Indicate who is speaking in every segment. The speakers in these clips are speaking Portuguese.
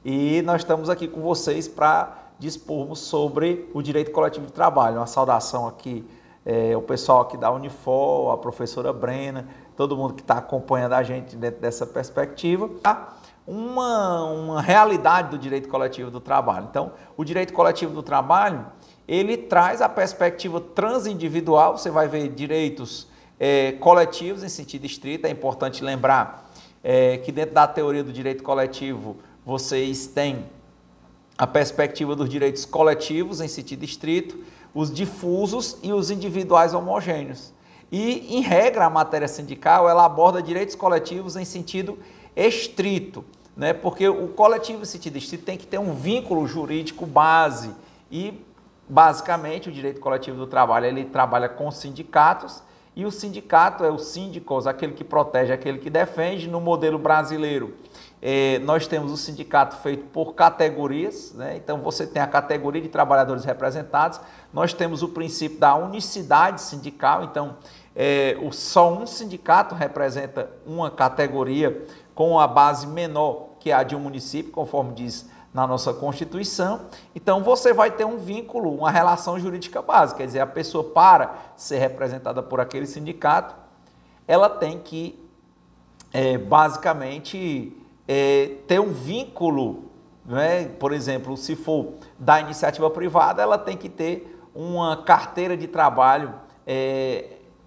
Speaker 1: e nós estamos aqui com vocês para dispormos sobre o direito coletivo de trabalho. Uma saudação aqui, o pessoal aqui da Unifor, a professora Brena, todo mundo que está acompanhando a gente dentro dessa perspectiva. Uma realidade do direito coletivo do trabalho. Então, o direito coletivo do trabalho, ele traz a perspectiva transindividual. Você vai ver direitos coletivos em sentido estrito. É importante lembrar que dentro da teoria do direito coletivo, vocês têm a perspectiva dos direitos coletivos em sentido estrito, os difusos e os individuais homogêneos. E, em regra, a matéria sindical, ela aborda direitos coletivos em sentido estrito, né? Porque o coletivo em sentido estrito tem que ter um vínculo jurídico base e, basicamente, o direito coletivo do trabalho, ele trabalha com sindicatos e o sindicato é o síndicos, aquele que protege, aquele que defende. No modelo brasileiro, nós temos o sindicato feito por categorias, né? Então você tem a categoria de trabalhadores representados, nós temos o princípio da unicidade sindical, então só um sindicato representa uma categoria com a base menor que a de um município, conforme diz na nossa Constituição. Então você vai ter um vínculo, uma relação jurídica básica, quer dizer, a pessoa, para ser representada por aquele sindicato, ela tem que basicamente ter um vínculo, né? Por exemplo, se for da iniciativa privada, ela tem que ter uma carteira de trabalho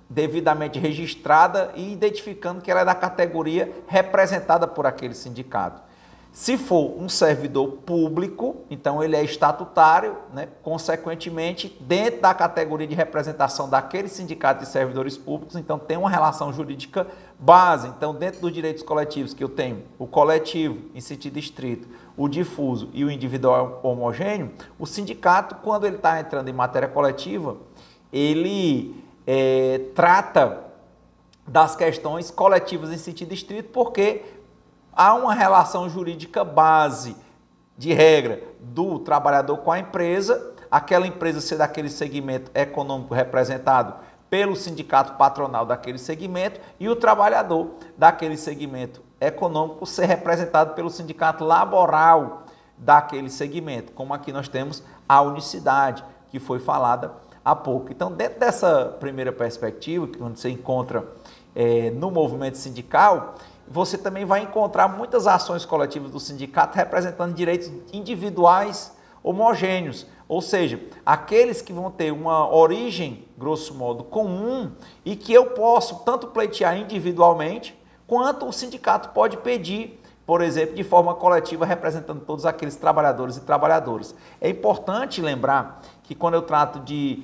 Speaker 1: devidamente registrada e identificando que ela é da categoria representada por aquele sindicato. Se for um servidor público, então ele é estatutário, né? Consequentemente, dentro da categoria de representação daquele sindicato de servidores públicos, então tem uma relação jurídica base. Então, dentro dos direitos coletivos que eu tenho, o coletivo em sentido estrito, o difuso e o individual homogêneo, o sindicato, quando ele está entrando em matéria coletiva, ele trata das questões coletivas em sentido estrito, porque há uma relação jurídica base, de regra, do trabalhador com a empresa, aquela empresa ser daquele segmento econômico representado pelo sindicato patronal daquele segmento e o trabalhador daquele segmento econômico ser representado pelo sindicato laboral daquele segmento, como aqui nós temos a unicidade, que foi falada há pouco. Então, dentro dessa primeira perspectiva, que você encontra no movimento sindical, você também vai encontrar muitas ações coletivas do sindicato representando direitos individuais homogêneos, ou seja, aqueles que vão ter uma origem, grosso modo, comum e que eu posso tanto pleitear individualmente, quanto o sindicato pode pedir, por exemplo, de forma coletiva, representando todos aqueles trabalhadores e trabalhadoras. É importante lembrar que quando eu trato de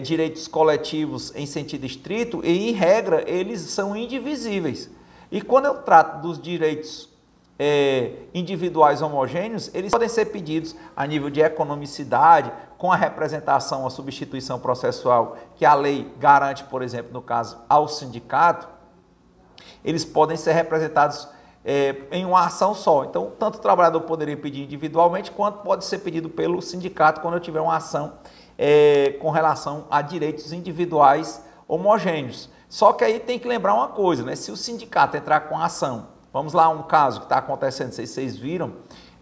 Speaker 1: direitos coletivos em sentido estrito, e em regra, eles são indivisíveis. E quando eu trato dos direitos individuais homogêneos, eles podem ser pedidos a nível de economicidade, com a representação, a substituição processual que a lei garante, por exemplo, no caso, ao sindicato, eles podem ser representados em uma ação só. Então, tanto o trabalhador poderia pedir individualmente, quanto pode ser pedido pelo sindicato quando eu tiver uma ação com relação a direitos individuais homogêneos. Só que aí tem que lembrar uma coisa, né? Se o sindicato entrar com a ação, vamos lá, um caso que está acontecendo, não sei se vocês viram,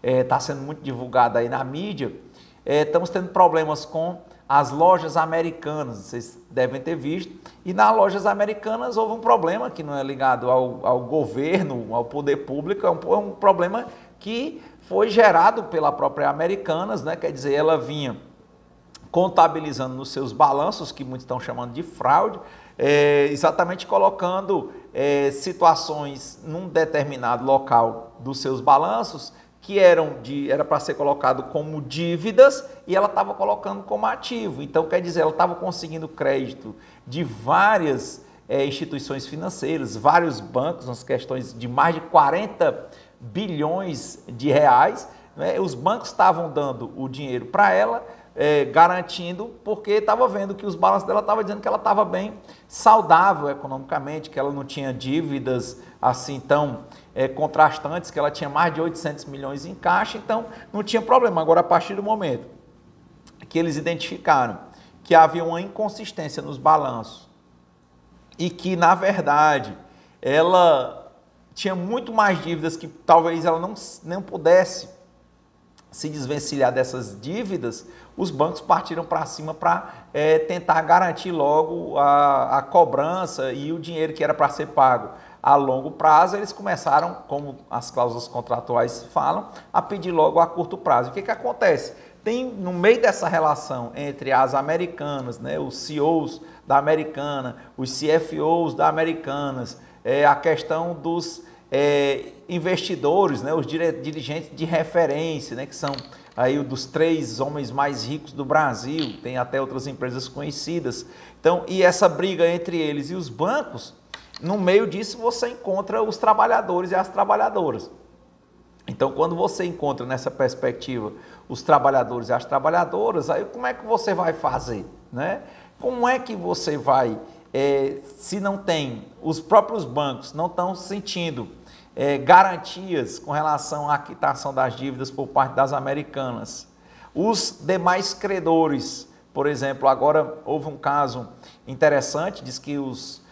Speaker 1: está sendo muito divulgado aí na mídia, estamos tendo problemas com as lojas americanas, vocês devem ter visto, e nas lojas americanas houve um problema que não é ligado ao governo, ao poder público, é um problema que foi gerado pela própria Americanas, né? Quer dizer, ela vinha contabilizando nos seus balanços, que muitos estão chamando de fraude, exatamente colocando situações num determinado local dos seus balanços que era para ser colocado como dívidas e ela estava colocando como ativo. Então, quer dizer, ela estava conseguindo crédito de várias instituições financeiras, vários bancos, nas questões de mais de 40 bilhões de reais, né? Os bancos estavam dando o dinheiro para ela, garantindo, porque estava vendo que os balanços dela estavam dizendo que ela estava bem saudável economicamente, que ela não tinha dívidas assim tão contrastantes, que ela tinha mais de 800 milhões em caixa, então não tinha problema. Agora, a partir do momento que eles identificaram que havia uma inconsistência nos balanços e que, na verdade, ela tinha muito mais dívidas que talvez ela não pudesse se desvencilhar dessas dívidas, os bancos partiram para cima para tentar garantir logo a cobrança e o dinheiro que era para ser pago a longo prazo, eles começaram, como as cláusulas contratuais falam, a pedir logo a curto prazo. O que acontece? Tem no meio dessa relação entre as Americanas, né, os CEOs da Americana, os CFOs da Americanas, a questão dos investidores, né, os dirigentes de referência, né, que são aí dos 3 homens mais ricos do Brasil, tem até outras empresas conhecidas. Então, e essa briga entre eles e os bancos, no meio disso você encontra os trabalhadores e as trabalhadoras. Então, quando você encontra nessa perspectiva os trabalhadores e as trabalhadoras, aí como é que você vai fazer, né? Como é que você vai, se não tem, os próprios bancos não estão sentindo garantias com relação à quitação das dívidas por parte das Americanas. Os demais credores, por exemplo, agora houve um caso interessante, diz que os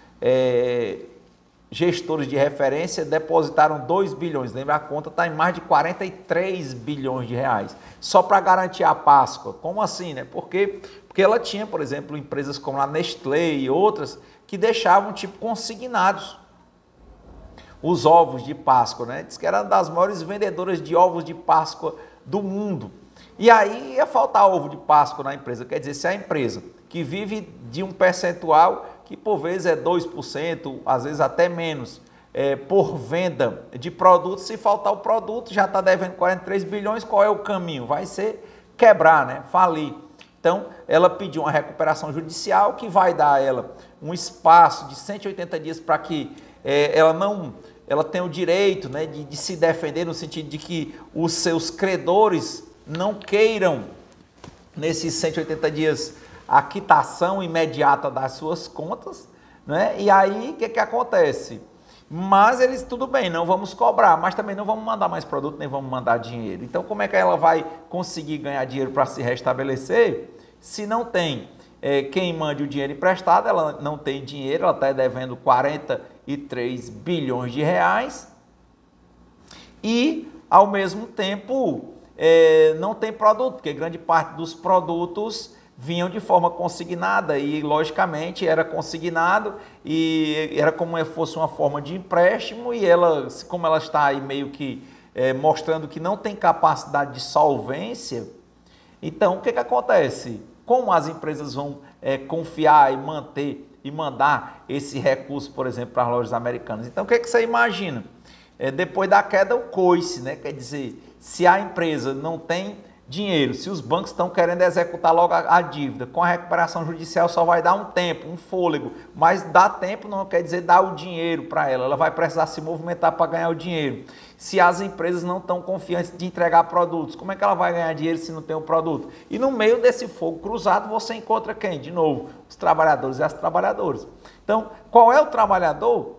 Speaker 1: gestores de referência depositaram 2 bilhões, lembra, a conta está em mais de 43 bilhões de reais, só para garantir a Páscoa. Como assim, né? Porque ela tinha, por exemplo, empresas como a Nestlé e outras que deixavam tipo consignados os ovos de Páscoa, né? Diz que era uma das maiores vendedoras de ovos de Páscoa do mundo. E aí ia faltar ovo de Páscoa na empresa. Quer dizer, se a empresa que vive de um percentual que por vezes é 2%, às vezes até menos, por venda de produtos, se faltar o produto, já está devendo 43 bilhões, qual é o caminho? Vai ser quebrar, né? Falir. Então, ela pediu uma recuperação judicial que vai dar a ela um espaço de 180 dias para que ela tenha o direito, né, de se defender, no sentido de que os seus credores não queiram, nesses 180 dias, a quitação imediata das suas contas, né? E aí, o que acontece? Mas eles, tudo bem, não vamos cobrar, mas também não vamos mandar mais produto, nem vamos mandar dinheiro. Então, como é que ela vai conseguir ganhar dinheiro para se restabelecer se não tem quem mande o dinheiro emprestado? Ela não tem dinheiro, ela está devendo 43 bilhões de reais e, ao mesmo tempo, não tem produto, porque grande parte dos produtos vinham de forma consignada e, logicamente, era consignado e era como se fosse uma forma de empréstimo e ela, como ela está aí meio que mostrando que não tem capacidade de solvência, então o que acontece? Como as empresas vão confiar e manter e mandar esse recurso, por exemplo, para as lojas americanas? Então, o que você imagina? Depois da queda, o coice, né? Quer dizer, se a empresa não tem dinheiro, se os bancos estão querendo executar logo a dívida, com a recuperação judicial só vai dar um tempo, um fôlego, mas dar tempo não quer dizer dar o dinheiro para ela, ela vai precisar se movimentar para ganhar o dinheiro. Se as empresas não estão confiantes de entregar produtos, como é que ela vai ganhar dinheiro se não tem o produto? E no meio desse fogo cruzado você encontra quem? De novo, os trabalhadores e as trabalhadoras. Então, qual é o trabalhador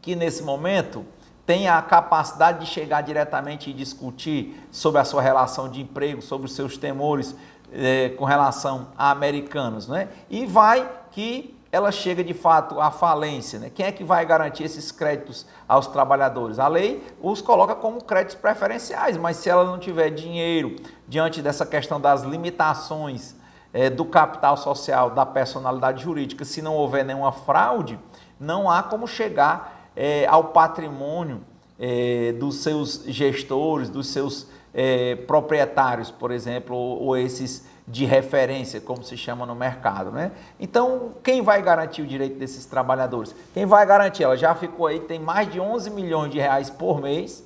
Speaker 1: que nesse momento tem a capacidade de chegar diretamente e discutir sobre a sua relação de emprego, sobre os seus temores com relação a americanos, né? E vai que ela chega de fato à falência, né? Quem é que vai garantir esses créditos aos trabalhadores? A lei os coloca como créditos preferenciais, mas se ela não tiver dinheiro diante dessa questão das limitações do capital social, da personalidade jurídica, se não houver nenhuma fraude, não há como chegar ao patrimônio dos seus gestores, dos seus proprietários, por exemplo, ou esses de referência, como se chama no mercado, né? Então, quem vai garantir o direito desses trabalhadores? Quem vai garantir? Ela já ficou aí, tem mais de 11 milhões de reais por mês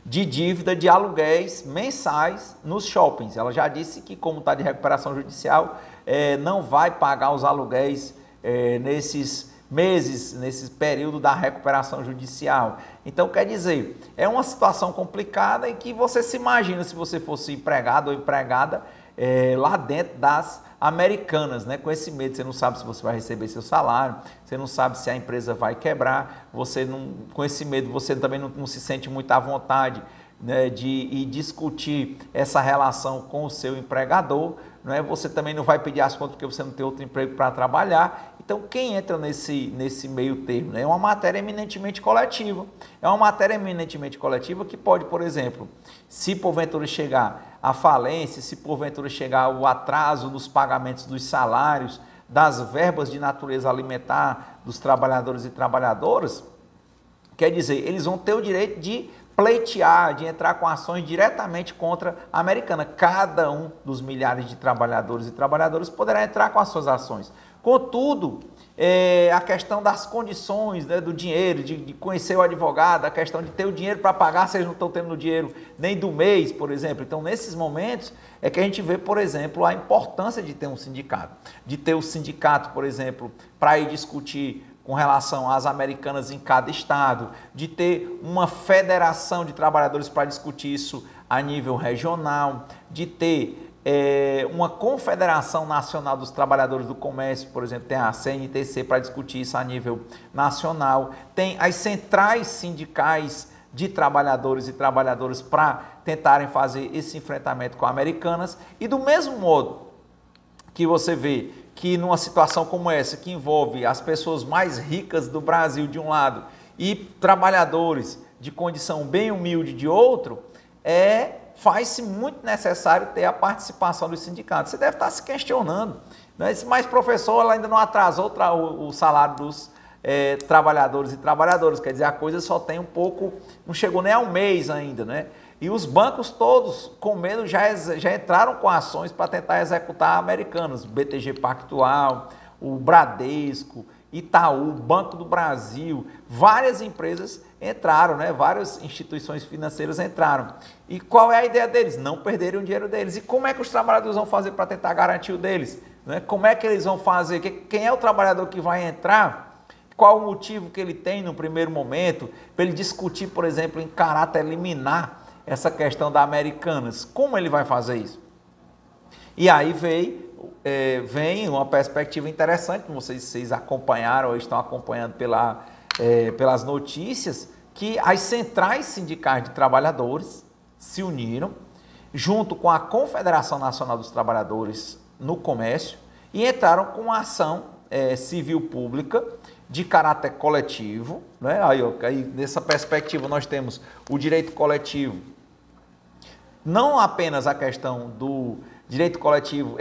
Speaker 1: de dívida de aluguéis mensais nos shoppings. Ela já disse que, como está de recuperação judicial, não vai pagar os aluguéis nesses meses, nesse período da recuperação judicial. Então, quer dizer, é uma situação complicada em que você se imagina se você fosse empregado ou empregada lá dentro das americanas, né? Com esse medo, você não sabe se você vai receber seu salário, você não sabe se a empresa vai quebrar, você não, com esse medo você também não se sente muito à vontade, né, de ir discutir essa relação com o seu empregador, né? Você também não vai pedir as contas porque você não tem outro emprego para trabalhar. Então, quem entra nesse meio termo? Né? É uma matéria eminentemente coletiva. É uma matéria eminentemente coletiva que pode, por exemplo, se porventura chegar a falência, se porventura chegar o atraso dos pagamentos dos salários, das verbas de natureza alimentar dos trabalhadores e trabalhadoras, quer dizer, eles vão ter o direito de pleitear, de entrar com ações diretamente contra a Americana. Cada um dos milhares de trabalhadores e trabalhadoras poderá entrar com as suas ações. Contudo, a questão das condições, né, do dinheiro, de conhecer o advogado, a questão de ter o dinheiro para pagar, se eles não estão tendo o dinheiro nem do mês, por exemplo. Então, nesses momentos, é que a gente vê, por exemplo, a importância de ter um sindicato. De ter o sindicato, por exemplo, para ir discutir com relação às Americanas em cada estado, de ter uma federação de trabalhadores para discutir isso a nível regional, de ter uma confederação nacional dos trabalhadores do comércio, por exemplo, tem a CNTC para discutir isso a nível nacional, tem as centrais sindicais de trabalhadores e trabalhadoras para tentarem fazer esse enfrentamento com Americanas, e do mesmo modo que você vê que numa situação como essa, que envolve as pessoas mais ricas do Brasil de um lado e trabalhadores de condição bem humilde de outro, faz-se muito necessário ter a participação dos sindicatos. Você deve estar se questionando, né? Mas professor, ela ainda não atrasou o salário dos trabalhadores e trabalhadoras, quer dizer, a coisa só tem um pouco, não chegou nem ao mês ainda, né? E os bancos todos, com medo, já entraram com ações para tentar executar Americanas, BTG Pactual, o Bradesco, Itaú, Banco do Brasil, várias empresas entraram, né? Várias instituições financeiras entraram. E qual é a ideia deles? Não perderem o dinheiro deles. E como é que os trabalhadores vão fazer para tentar garantir o deles? Né? Como é que eles vão fazer? Quem é o trabalhador que vai entrar? Qual o motivo que ele tem no primeiro momento para ele discutir, por exemplo, em caráter liminar essa questão da Americanas? Como ele vai fazer isso? E aí vem uma perspectiva interessante, que vocês acompanharam ou estão acompanhando pelas notícias, que as centrais sindicais de trabalhadores se uniram junto com a Confederação Nacional dos Trabalhadores no Comércio e entraram com uma ação civil pública de caráter coletivo, né? Aí nessa perspectiva nós temos o direito coletivo, não apenas a questão do direito coletivo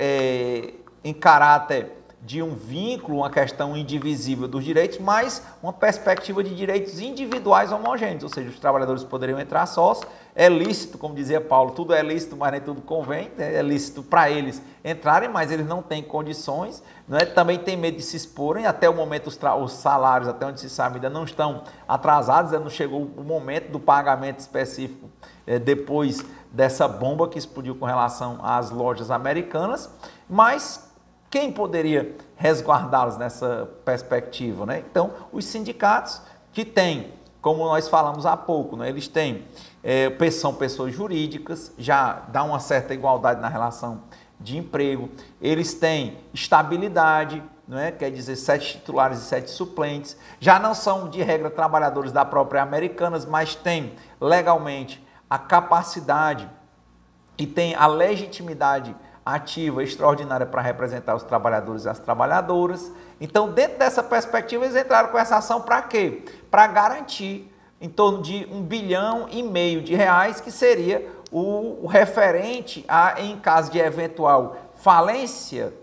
Speaker 1: em caráter de um vínculo, uma questão indivisível dos direitos, mas uma perspectiva de direitos individuais homogêneos, ou seja, os trabalhadores poderiam entrar sós, é lícito, como dizia Paulo, tudo é lícito, mas nem tudo convém, né? É lícito para eles entrarem, mas eles não têm condições, né? Também tem medo de se exporem, até o momento os salários, até onde se sabe, ainda não estão atrasados, ainda não chegou o momento do pagamento específico depois dessa bomba que explodiu com relação às lojas americanas, mas quem poderia resguardá-los nessa perspectiva, né? Então, os sindicatos que têm, como nós falamos há pouco, né? Eles têm, são pessoas jurídicas, já dá uma certa igualdade na relação de emprego, eles têm estabilidade, né? Quer dizer, 7 titulares e 7 suplentes, já não são de regra trabalhadores da própria Americanas, mas têm legalmente a capacidade e têm a legitimidade ativa, extraordinária para representar os trabalhadores e as trabalhadoras. Então, dentro dessa perspectiva, eles entraram com essa ação para quê? Para garantir em torno de R$1,5 bilhão de reais, que seria o referente em caso de eventual falência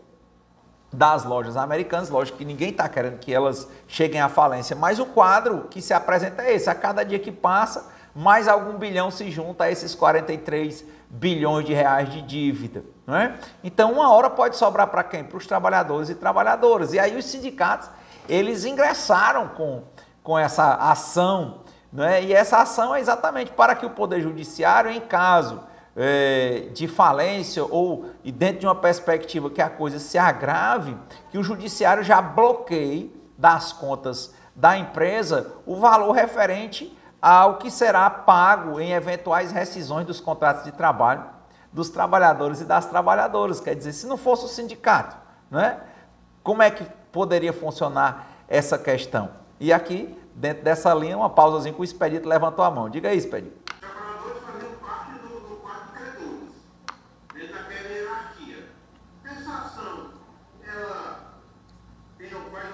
Speaker 1: das lojas americanas. Lógico que ninguém está querendo que elas cheguem à falência, mas o quadro que se apresenta é esse: a cada dia que passa, mais algum bilhão se junta a esses 43 bilhões de reais de dívida, não é? Então, uma hora pode sobrar para quem? Para os trabalhadores e trabalhadoras. E aí os sindicatos, eles ingressaram com essa ação, não é? E essa ação é exatamente para que o Poder Judiciário, em caso de falência ou dentro de uma perspectiva que a coisa se agrave, que o Judiciário já bloqueie das contas da empresa o valor referente ao que será pago em eventuais rescisões dos contratos de trabalho dos trabalhadores e das trabalhadoras. Quer dizer, se não fosse o sindicato, né, como é que poderia funcionar essa questão? E aqui, dentro dessa linha, uma pausazinha que o Expedito levantou a mão. Diga aí, Expedito.
Speaker 2: Os trabalhadores faziam parte do quadro de credores, dentro daquela hierarquia. Essa ação, ela tem quais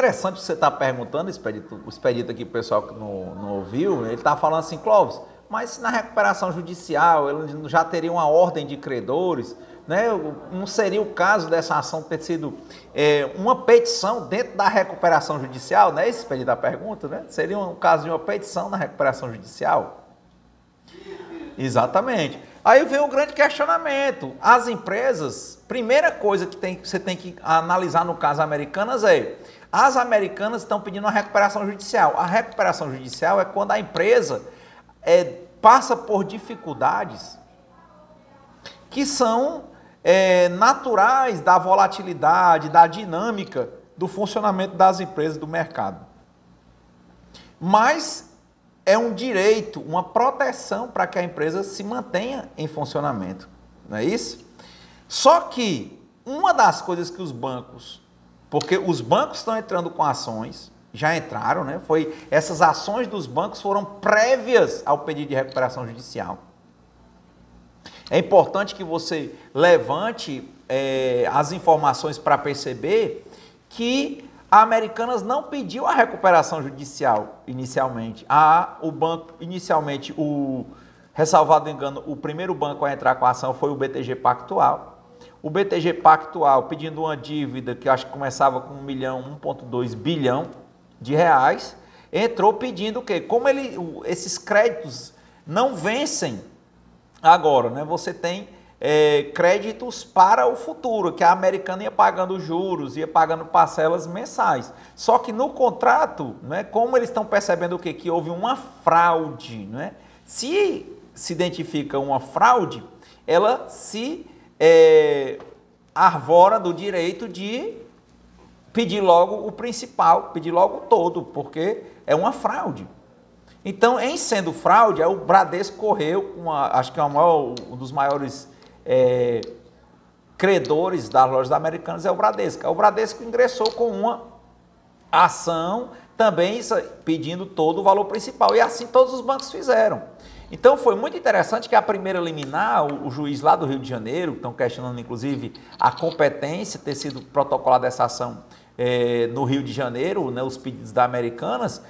Speaker 1: interessante você estar perguntando, o Expedito aqui, o pessoal que não ouviu, ele está falando assim, Clóvis, mas na recuperação judicial ele já teria uma ordem de credores, né? Não seria o caso dessa ação ter sido uma petição dentro da recuperação judicial, né? Esse Expedito da pergunta, né? Seria um caso de uma petição na recuperação judicial? Exatamente. Aí vem o grande questionamento. As empresas, primeira coisa que você tem que analisar no caso Americanas as Americanas estão pedindo uma recuperação judicial. A recuperação judicial é quando a empresa passa por dificuldades que são naturais da volatilidade, da dinâmica do funcionamento das empresas do mercado. Mas é um direito, uma proteção para que a empresa se mantenha em funcionamento, não é isso? Só que uma das coisas que os bancos, porque os bancos estão entrando com ações, já entraram, né? Essas ações dos bancos foram prévias ao pedido de recuperação judicial. É importante que você levante as informações para perceber que a Americanas não pediu a recuperação judicial inicialmente. O banco, inicialmente, ressalvado engano, o primeiro banco a entrar com a ação foi o BTG Pactual. O BTG Pactual pedindo uma dívida que eu acho que começava com 1,2 bilhão de reais, entrou pedindo o quê? Como esses créditos não vencem agora, né? Você tem créditos para o futuro, que a Americana ia pagando juros, ia pagando parcelas mensais. Só que no contrato, né, como eles estão percebendo o quê? Que houve uma fraude, né? Se identifica uma fraude, ela se arvora do direito de pedir logo o principal, pedir logo todo, porque é uma fraude. Então, em sendo fraude, o Bradesco correu, acho que um dos maiores credores das lojas Americanas é o Bradesco. O Bradesco ingressou com uma ação também pedindo todo o valor principal. E assim todos os bancos fizeram. Então foi muito interessante que a primeira liminar, o juiz lá do Rio de Janeiro, estão questionando inclusive a competência ter sido protocolada essa ação no Rio de Janeiro, né, os pedidos da Americanas,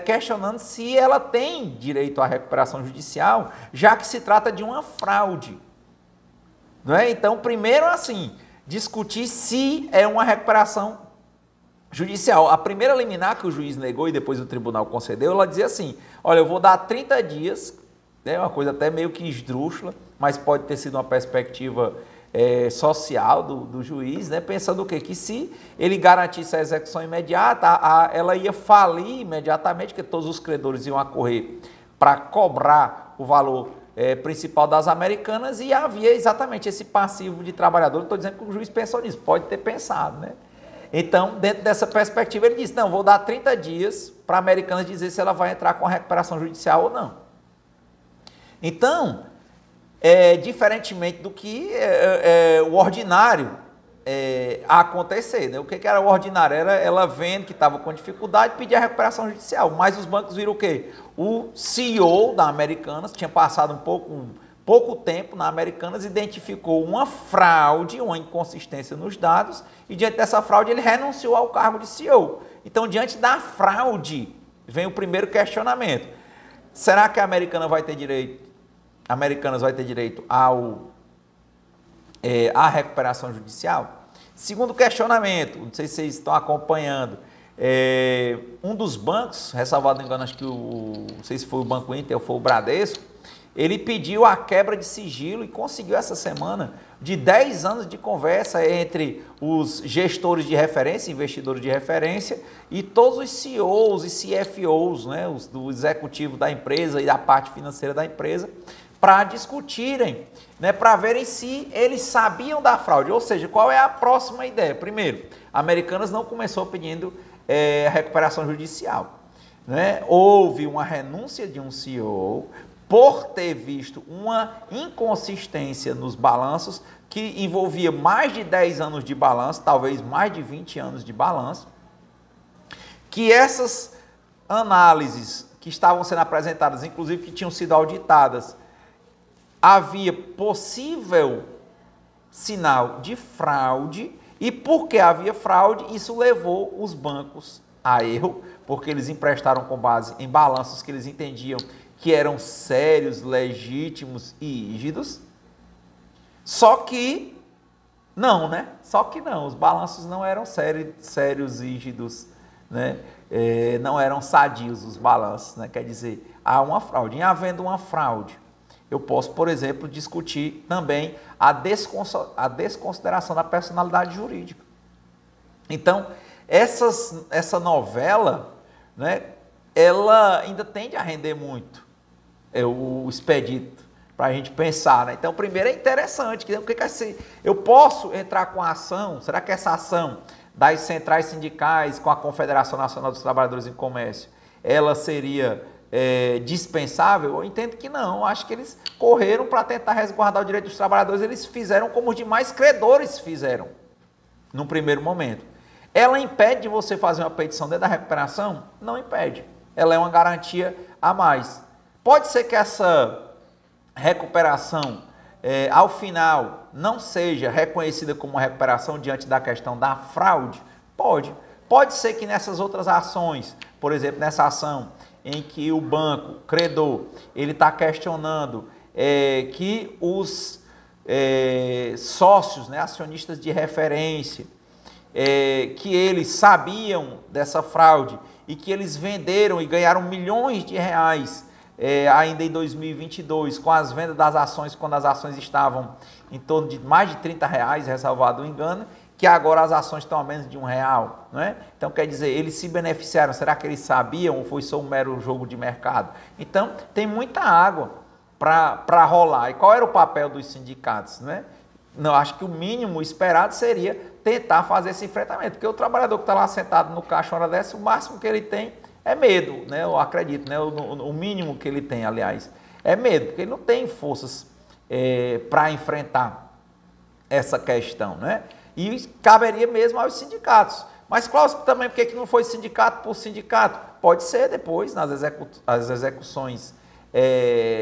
Speaker 1: questionando se ela tem direito à recuperação judicial, já que se trata de uma fraude. Não é? Então, primeiro, assim, discutir se é uma recuperação judicial. A primeira liminar que o juiz negou e depois o tribunal concedeu, ela dizia assim, olha, eu vou dar 30 dias, né, uma coisa até meio que esdrúxula, mas pode ter sido uma perspectiva social do juiz, né, pensando o quê? Que se ele garantisse a execução imediata, ela ia falir imediatamente, porque todos os credores iam acorrer para cobrar o valor principal das Americanas e havia exatamente esse passivo de trabalhador. Estou dizendo que o juiz pensou nisso, pode ter pensado, né? Então, dentro dessa perspectiva, ele disse, não, vou dar 30 dias para a Americanas dizer se ela vai entrar com a recuperação judicial ou não. Então, diferentemente do que o ordinário acontecer, né? O que era o ordinário? Era ela vendo que estava com dificuldade e pedir a recuperação judicial. Mas os bancos viram o quê? O CEO da Americanas tinha passado pouco tempo na Americanas, identificou uma fraude, uma inconsistência nos dados e diante dessa fraude ele renunciou ao cargo de CEO. Então, diante da fraude, vem o primeiro questionamento. Será que a Americanas vai ter direito à recuperação judicial? Segundo questionamento, não sei se vocês estão acompanhando, um dos bancos, ressalvado engano, acho que não sei se foi o Banco Inter ou foi o Bradesco, ele pediu a quebra de sigilo e conseguiu essa semana de 10 anos de conversa entre os gestores de referência, investidores de referência e todos os CEOs e CFOs, né, do executivo da empresa e da parte financeira da empresa, para discutirem, né, para verem se eles sabiam da fraude, ou seja, qual é a próxima ideia. Primeiro, a Americanas não começou pedindo recuperação judicial, né? Houve uma renúncia de um CEO por ter visto uma inconsistência nos balanços que envolvia mais de 10 anos de balanço, talvez mais de 20 anos de balanço, que essas análises que estavam sendo apresentadas, inclusive que tinham sido auditadas, havia possível sinal de fraude E porque havia fraude, isso levou os bancos a erro, porque eles emprestaram com base em balanços que eles entendiam que eram sérios, legítimos e rígidos. Só que não, né? Só que não, os balanços não eram sérios, rígidos, né? Não eram sadios os balanços, né? Quer dizer, há uma fraude. Em havendo uma fraude, eu posso, por exemplo, discutir também a desconsideração da personalidade jurídica. Então, essa novela, né, ela ainda tende a render muito, o expedito, para a gente pensar, né? Então, primeiro é interessante, o que é assim? Eu posso entrar com a ação, será que essa ação das centrais sindicais com a Confederação Nacional dos Trabalhadores em Comércio, ela seria dispensável? Eu entendo que não, acho que eles correram para tentar resguardar o direito dos trabalhadores, eles fizeram como os demais credores fizeram, num primeiro momento. Ela impede de você fazer uma petição dentro da recuperação? Não impede, ela é uma garantia a mais. Pode ser que essa recuperação, ao final, não seja reconhecida como recuperação diante da questão da fraude? Pode. Pode ser que nessas outras ações, por exemplo, nessa ação em que o banco, credor, ele está questionando que os sócios, né, acionistas de referência, que eles sabiam dessa fraude e que eles venderam e ganharam milhões de reais ainda em 2022, com as vendas das ações, quando as ações estavam em torno de mais de R$30, ressalvado o engano, que agora as ações estão a menos de R$1, não é? Então, quer dizer, eles se beneficiaram, será que eles sabiam ou foi só um mero jogo de mercado? Então, tem muita água para rolar. E qual era o papel dos sindicatos, né? Não, acho que o mínimo esperado seria tentar fazer esse enfrentamento, porque o trabalhador que está lá sentado no caixa uma hora dessa, o máximo que ele tem é medo, né? Eu acredito, né? O mínimo que ele tem, aliás, é medo, porque ele não tem forças para enfrentar essa questão, né? E caberia mesmo aos sindicatos. Mas, Cláudio, também por que não foi sindicato por sindicato? Pode ser depois, nas execuções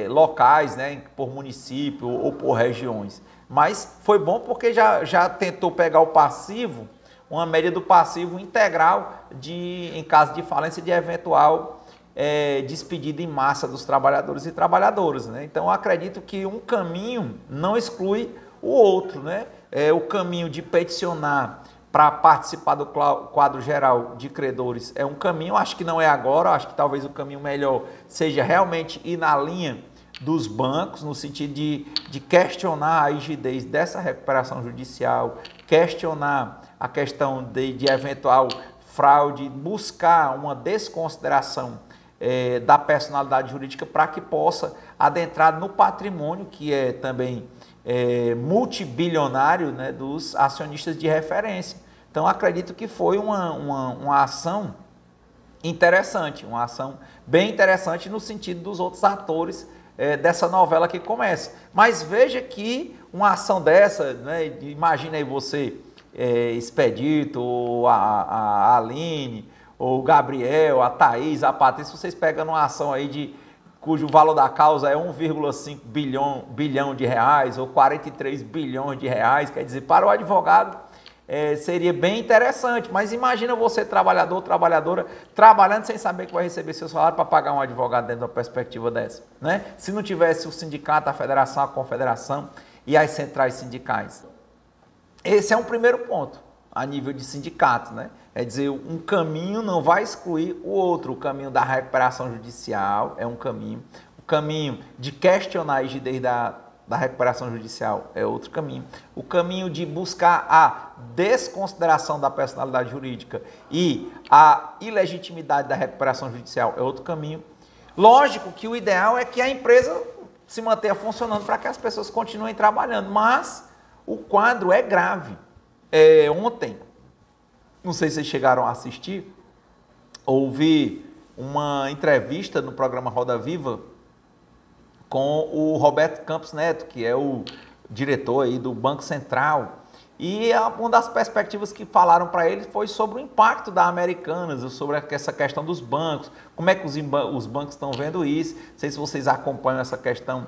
Speaker 1: locais, né? Por município ou por regiões. Mas foi bom porque já tentou pegar o passivo, uma média do passivo integral em caso de falência de eventual despedida em massa dos trabalhadores e trabalhadoras, né? Então, eu acredito que um caminho não exclui o outro, né? O caminho de peticionar para participar do quadro geral de credores é um caminho, acho que não é agora, acho que talvez o caminho melhor seja realmente ir na linha dos bancos, no sentido de questionar a rigidez dessa recuperação judicial, questionar a questão de eventual fraude, buscar uma desconsideração da personalidade jurídica para que possa adentrar no patrimônio, que é também multibilionário, né, dos acionistas de referência. Então, acredito que foi uma ação interessante, uma ação bem interessante no sentido dos outros atores dessa novela que começa. Mas veja que uma ação dessa, né, imagina aí você, Expedito, ou a Aline, ou o Gabriel, a Thaís, a Patrícia, vocês pegam uma ação aí cujo valor da causa é 1,5 bilhão de reais ou 43 bilhões de reais, quer dizer, para o advogado seria bem interessante, mas imagina você, trabalhador, trabalhadora, trabalhando sem saber que vai receber seu salário para pagar um advogado dentro de uma perspectiva dessa, né? Se não tivesse o sindicato, a federação, a confederação e as centrais sindicais. Esse é um primeiro ponto, a nível de sindicato, né? É dizer, um caminho não vai excluir o outro. O caminho da recuperação judicial é um caminho. O caminho de questionar a rigidez da recuperação judicial é outro caminho. O caminho de buscar a desconsideração da personalidade jurídica e a ilegitimidade da recuperação judicial é outro caminho. Lógico que o ideal é que a empresa se mantenha funcionando para que as pessoas continuem trabalhando, mas o quadro é grave. Ontem, não sei se vocês chegaram a assistir, houve uma entrevista no programa Roda Viva com o Roberto Campos Neto, que é o diretor aí do Banco Central, E uma das perspectivas que falaram para ele foi sobre o impacto da Americanas, sobre essa questão dos bancos, como é que os bancos estão vendo isso. Não sei se vocês acompanham essa questão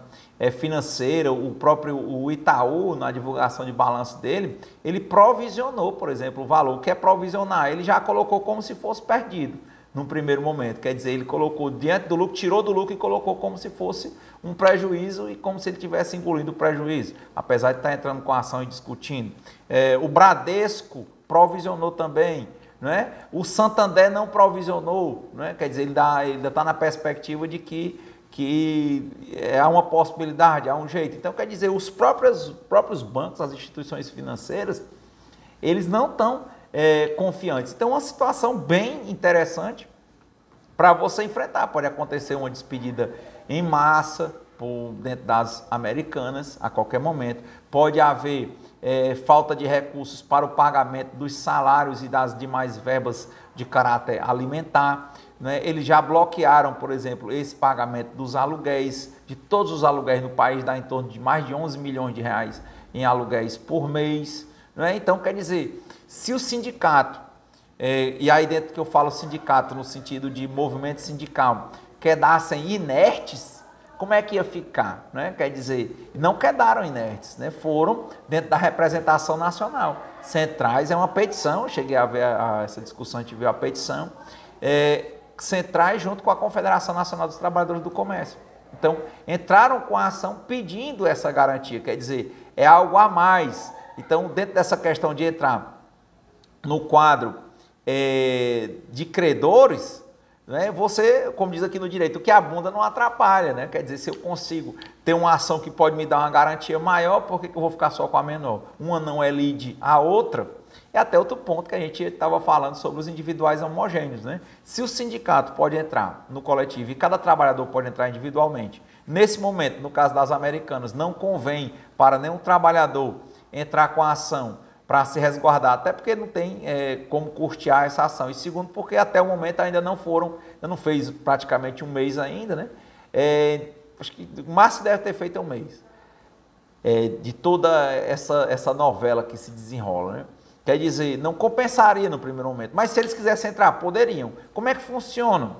Speaker 1: financeira, o próprio Itaú, na divulgação de balanço dele, ele provisionou, por exemplo, o valor. O que é provisionar? Ele já colocou como se fosse perdido num primeiro momento. Quer dizer, ele colocou diante do lucro, tirou do lucro e colocou como se fosse um prejuízo e como se ele tivesse engolindo o prejuízo, apesar de estar entrando com a ação e discutindo. O Bradesco provisionou também, não é? O Santander não provisionou, não é? Quer dizer, ele ainda está na perspectiva de que há uma possibilidade, há um jeito. Então, quer dizer, os próprios bancos, as instituições financeiras, eles não estão confiantes. Então, é uma situação bem interessante para você enfrentar. Pode acontecer uma despedida em massa por dentro das Americanas a qualquer momento. Pode haver falta de recursos para o pagamento dos salários e das demais verbas de caráter alimentar, né? Eles já bloquearam, por exemplo, esse pagamento dos aluguéis, de todos os aluguéis no país, dá em torno de mais de 11 milhões de reais em aluguéis por mês, né? Então, quer dizer, se o sindicato, e aí dentro que eu falo sindicato no sentido de movimento sindical, quedassem inertes, como é que ia ficar, né? Quer dizer, não quedaram inertes, né? Foram dentro da representação nacional. Centrais é uma petição, eu cheguei a ver essa discussão, a gente viu a petição, centrais junto com a Confederação Nacional dos Trabalhadores do Comércio. Então, entraram com a ação pedindo essa garantia, quer dizer, é algo a mais. Então, dentro dessa questão de entrar no quadro de credores, né, você, como diz aqui no direito, o que abunda não atrapalha, né? Quer dizer, se eu consigo ter uma ação que pode me dar uma garantia maior, por que eu vou ficar só com a menor? Uma não é lead a outra. É até outro ponto que a gente estava falando sobre os individuais homogêneos, né? Se o sindicato pode entrar no coletivo e cada trabalhador pode entrar individualmente, nesse momento, no caso das Americanas, não convém para nenhum trabalhador entrar com a ação para se resguardar, até porque não tem como custear essa ação. E segundo, porque até o momento ainda não fez praticamente um mês ainda, né? Acho que o máximo deve ter feito um mês de toda essa novela que se desenrola, né? Quer dizer, não compensaria no primeiro momento, mas se eles quisessem entrar, poderiam. Como é que funciona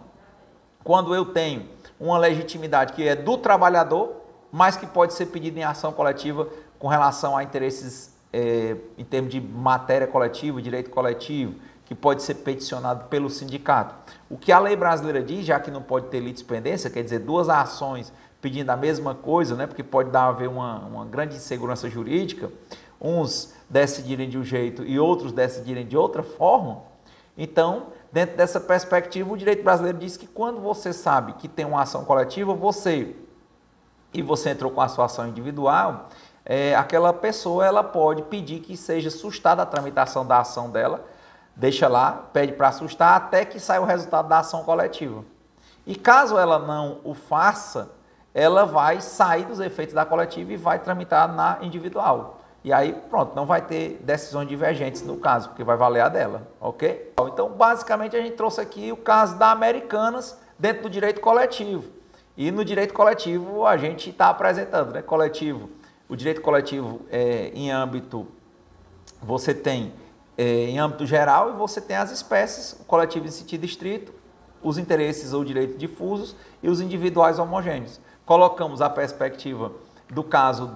Speaker 1: quando eu tenho uma legitimidade que é do trabalhador, mas que pode ser pedida em ação coletiva com relação a interesses em termos de matéria coletiva, direito coletivo, que pode ser peticionado pelo sindicato? O que a lei brasileira diz, já que não pode ter litispendência, quer dizer, duas ações pedindo a mesma coisa, né, porque pode haver uma grande insegurança jurídica, uns decidirem de um jeito e outros decidirem de outra forma. Então, dentro dessa perspectiva, o direito brasileiro diz que quando você sabe que tem uma ação coletiva, você entrou com a sua ação individual, aquela pessoa ela pode pedir que seja sustada a tramitação da ação dela, deixa lá, pede para sustar até que saia o resultado da ação coletiva. E caso ela não o faça, ela vai sair dos efeitos da coletiva e vai tramitar na individual. E aí, pronto, não vai ter decisões divergentes no caso, porque vai valer a dela, ok? Então, basicamente, a gente trouxe aqui o caso da Americanas dentro do direito coletivo. E no direito coletivo, a gente está apresentando, né? O direito coletivo em âmbito, você tem em âmbito geral e você tem as espécies, o coletivo em sentido estrito, os interesses ou direitos difusos e os individuais homogêneos. Colocamos a perspectiva do caso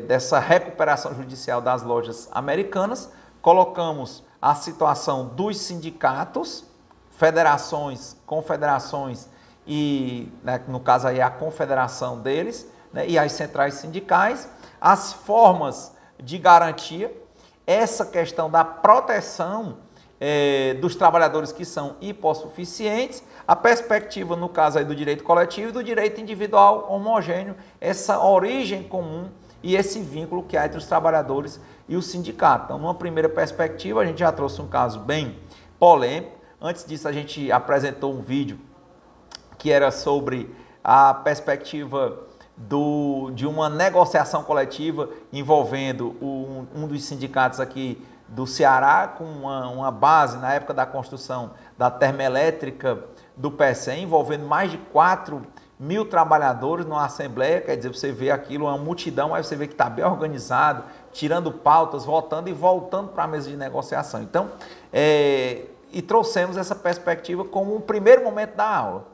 Speaker 1: dessa recuperação judicial das lojas Americanas, colocamos a situação dos sindicatos, federações, confederações e, né, no caso aí, a confederação deles, né, e as centrais sindicais, as formas de garantia, essa questão da proteção dos trabalhadores que são hipossuficientes, a perspectiva, no caso aí, do direito coletivo e do direito individual homogêneo, essa origem comum e esse vínculo que há entre os trabalhadores e o sindicato. Então, numa primeira perspectiva, a gente já trouxe um caso bem polêmico. Antes disso, a gente apresentou um vídeo que era sobre a perspectiva de uma negociação coletiva envolvendo um dos sindicatos aqui do Ceará, com uma base na época da construção da termoelétrica do PECEM, envolvendo mais de 4 1.000 trabalhadores numa assembleia, quer dizer, você vê aquilo, uma multidão, aí você vê que está bem organizado, tirando pautas, votando e voltando para a mesa de negociação. Então, e trouxemos essa perspectiva como um primeiro momento da aula.